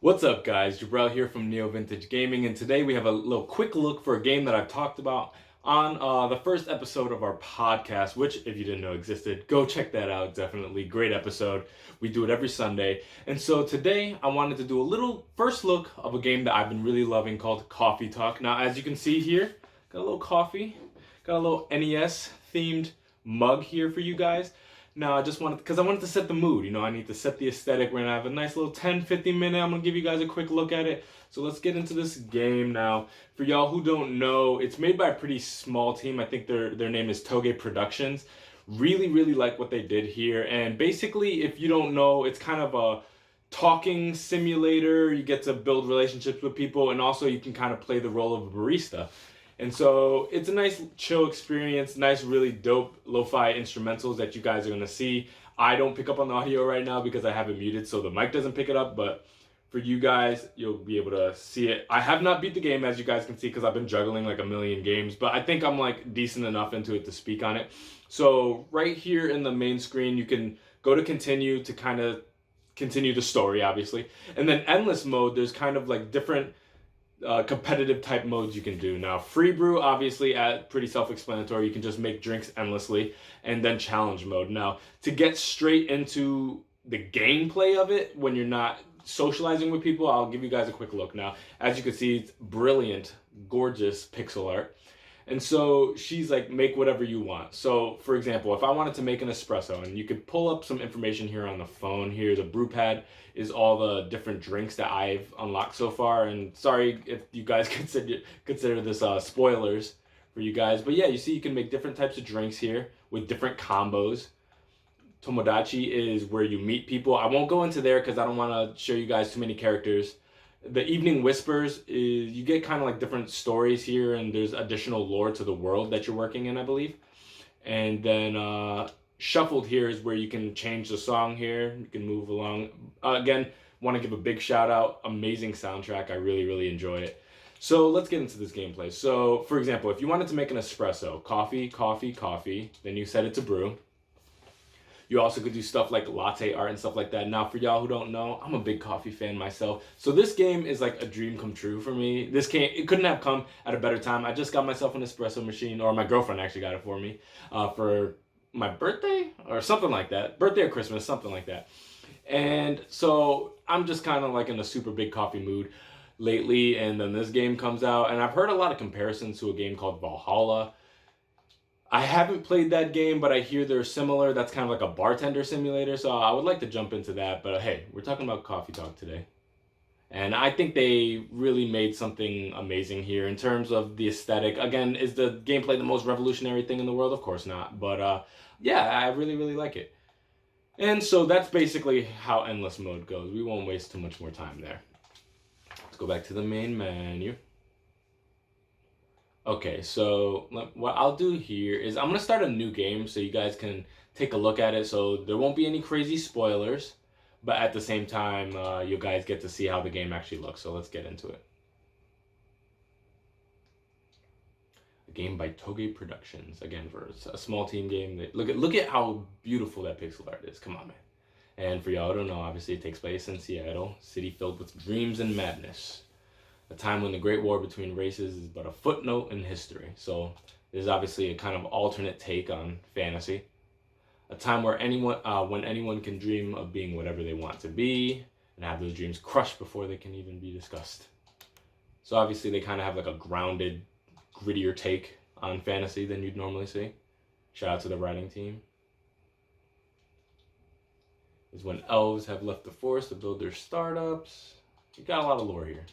What's up, guys? Jabrel here from Neo Vintage Gaming, and today we have a little quick look for a game that I've talked about on the first episode of our podcast, which, if you didn't know existed, go check that out. Definitely great episode. We do it every Sunday. And so today I wanted to do a little first look of a game that I've been really loving called Coffee Talk. Now, as you can see here, got a little coffee, got a little NES themed mug here for you guys. Now, I just wanted, because I wanted to set the mood, I need to set the aesthetic. We're going to have a nice little 10-15 minute. I'm going to give you guys a quick look at it. So let's get into this game now. For y'all who don't know, it's made by a pretty small team. I think their name is Toge Productions. Really like what they did here. And basically, if you don't know, it's kind of a talking simulator. You get to build relationships with people, and also you can kind of play the role of a barista. And so it's a nice chill experience, nice really dope lo-fi instrumentals that you guys are gonna see. I don't pick up on the audio right now because I have it muted, so the mic doesn't pick it up, but for you guys, you'll be able to see it. I have not beat the game, as you guys can see, because I've been juggling like a million games, but I think I'm like decent enough into it to speak on it. So right here in the main screen, you can go to continue to kind of continue the story, obviously. And then endless mode, there's kind of like different competitive type modes you can do. Now, free brew, obviously, pretty self-explanatory. You can just make drinks endlessly. And then challenge mode. Now, to get straight into the gameplay of it, when you're not socializing with people, I'll give you guys a quick look. Now, as you can see, it's brilliant, gorgeous pixel art. And so she's like, make whatever you want. So, for example, if I wanted to make an espresso, and you could pull up some information here on the phone here, the brew pad is all the different drinks that I've unlocked so far. And sorry if you guys consider this spoilers for you guys. But yeah, you see you can make different types of drinks here with different combos. Tomodachi is where you meet people. I won't go into there because I don't want to show you guys too many characters. The Evening Whispers is you get kind of like different stories here, and there's additional lore to the world that you're working in, I believe. And then Shuffled here is where you can change the song here. You can move along. Again, want to give a big shout out. Amazing soundtrack. I really enjoy it. So let's get into this gameplay. So for example, if you wanted to make an espresso, coffee, then you set it to brew. You also could do stuff like latte art and stuff like that. Now, for y'all who don't know, I'm a big coffee fan myself. So this game is like a dream come true for me. It couldn't have come at a better time. I just got myself an espresso machine, or my girlfriend actually got it for me for my birthday or something like that. Birthday or Christmas, something like that. And so I'm just kind of like in a super big coffee mood lately. And then this game comes out, and I've heard a lot of comparisons to a game called Valhalla. I haven't played that game, but I hear they're similar. That's kind of like a bartender simulator, so I would like to jump into that. But hey, we're talking about Coffee Talk today. And I think they really made something amazing here in terms of the aesthetic. Again, is the gameplay the most revolutionary thing in the world? Of course not. But yeah, I really like it. And so that's basically how endless mode goes. We won't waste too much more time there. Let's go back to the main menu. Okay, so what I'll do here is I'm gonna start a new game so you guys can take a look at it. So there won't be any crazy spoilers, but at the same time, you guys get to see how the game actually looks. So let's get into it. A game by Toge Productions, again for a small team game. Look at how beautiful that pixel art is. Come on, man. And for y'all who don't know, obviously it takes place in Seattle, city filled with dreams and madness. A time when the Great War between races is but a footnote in history. So there's obviously a kind of alternate take on fantasy. A time where when anyone can dream of being whatever they want to be and have those dreams crushed before they can even be discussed. So obviously they kind of have like a grounded, grittier take on fantasy than you'd normally see. Shout out to the writing team. Is when elves have left the forest to build their startups. You got a lot of lore here.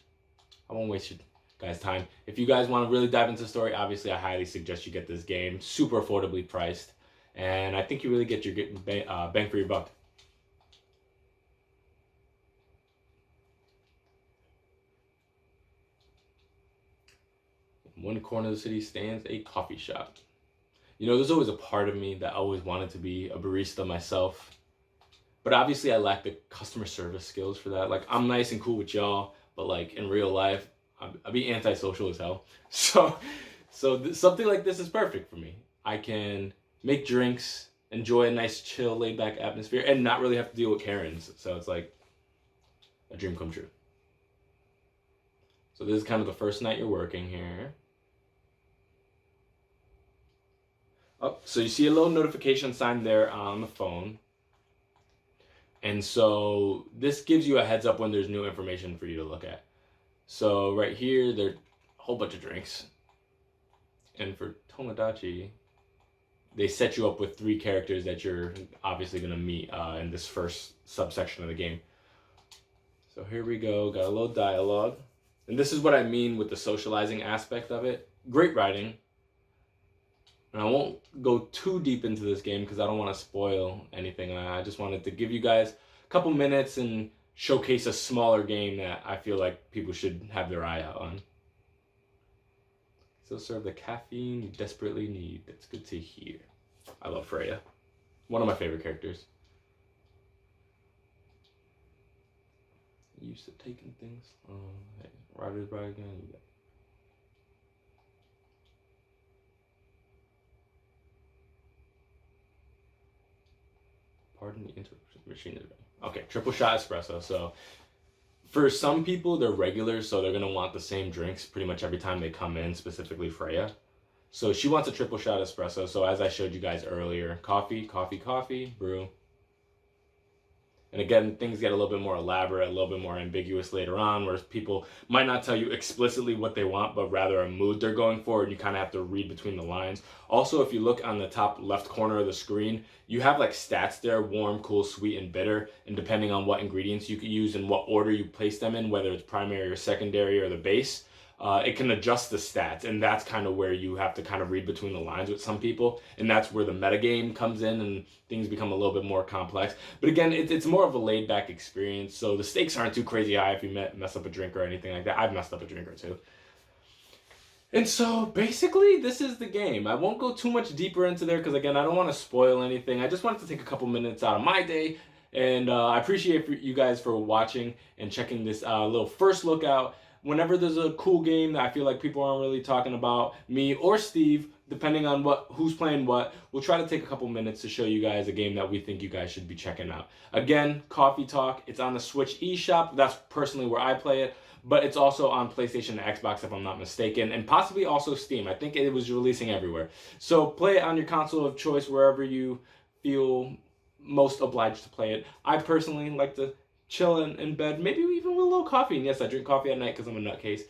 I won't waste your guys' time. If you guys want to really dive into the story, obviously I highly suggest you get this game. Super affordably priced. And I think you really get your bang for your buck. In one corner of the city stands a coffee shop. There's always a part of me that always wanted to be a barista myself. But obviously I lack the customer service skills for that. Like, I'm nice and cool with y'all, but like in real life, I'd be antisocial as hell. So something like this is perfect for me. I can make drinks, enjoy a nice chill, laid back atmosphere, and not really have to deal with Karens. So it's like a dream come true. So this is kind of the first night you're working here. Oh, so you see a little notification sign there on the phone. And so this gives you a heads up when there's new information for you to look at. So right here, there's a whole bunch of drinks. And for Tomodachi, they set you up with 3 characters that you're obviously going to meet in this first subsection of the game. So here we go, got a little dialogue. And this is what I mean with the socializing aspect of it. Great writing. And I won't go too deep into this game because I don't want to spoil anything. I just wanted to give you guys a couple minutes and showcase a smaller game that I feel like people should have their eye out on. Still serve the caffeine you desperately need. That's good to hear. I love Freya. One of my favorite characters. Used to taking things. Hey, Riders Bride again. Pardon the interruption. Machine is ready. Okay, triple shot espresso. So for some people, they're regulars, so they're gonna want the same drinks pretty much every time they come in, specifically Freya. So she wants a triple shot espresso. So as I showed you guys earlier, coffee, coffee, coffee, brew. And again, things get a little bit more elaborate, a little bit more ambiguous later on, where people might not tell you explicitly what they want, but rather a mood they're going for, and you kind of have to read between the lines. Also, if you look on the top left corner of the screen, you have like stats there: warm, cool, sweet, and bitter. And depending on what ingredients you could use and what order you place them in, whether it's primary or secondary or the base, it can adjust the stats, and that's kind of where you have to kind of read between the lines with some people, and that's where the metagame comes in and things become a little bit more complex. But again, it's more of a laid-back experience, so the stakes aren't too crazy high if you mess up a drink or anything like that. I've messed up a drink or two. And so basically, this is the game. I won't go too much deeper into there because, again, I don't want to spoil anything. I just wanted to take a couple minutes out of my day, and I appreciate you guys for watching and checking this little first look out. Whenever there's a cool game that I feel like people aren't really talking about, me or Steve, depending on who's playing what, we'll try to take a couple minutes to show you guys a game that we think you guys should be checking out. Again, Coffee Talk, it's on the Switch eShop. That's personally where I play it, but it's also on PlayStation and Xbox if I'm not mistaken, and possibly also Steam. I think it was releasing everywhere. So play it on your console of choice wherever you feel most obliged to play it. I personally like to chill in bed, maybe even with a little coffee. And yes, I drink coffee at night because I'm a nutcase.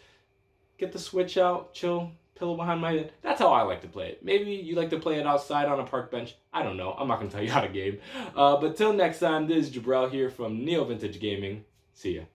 Get the Switch out, chill, pillow behind my head. That's how I like to play it. Maybe you like to play it outside on a park bench. I don't know. I'm not going to tell you how to game. But till next time, this is Jabril here from Neo Vintage Gaming. See ya.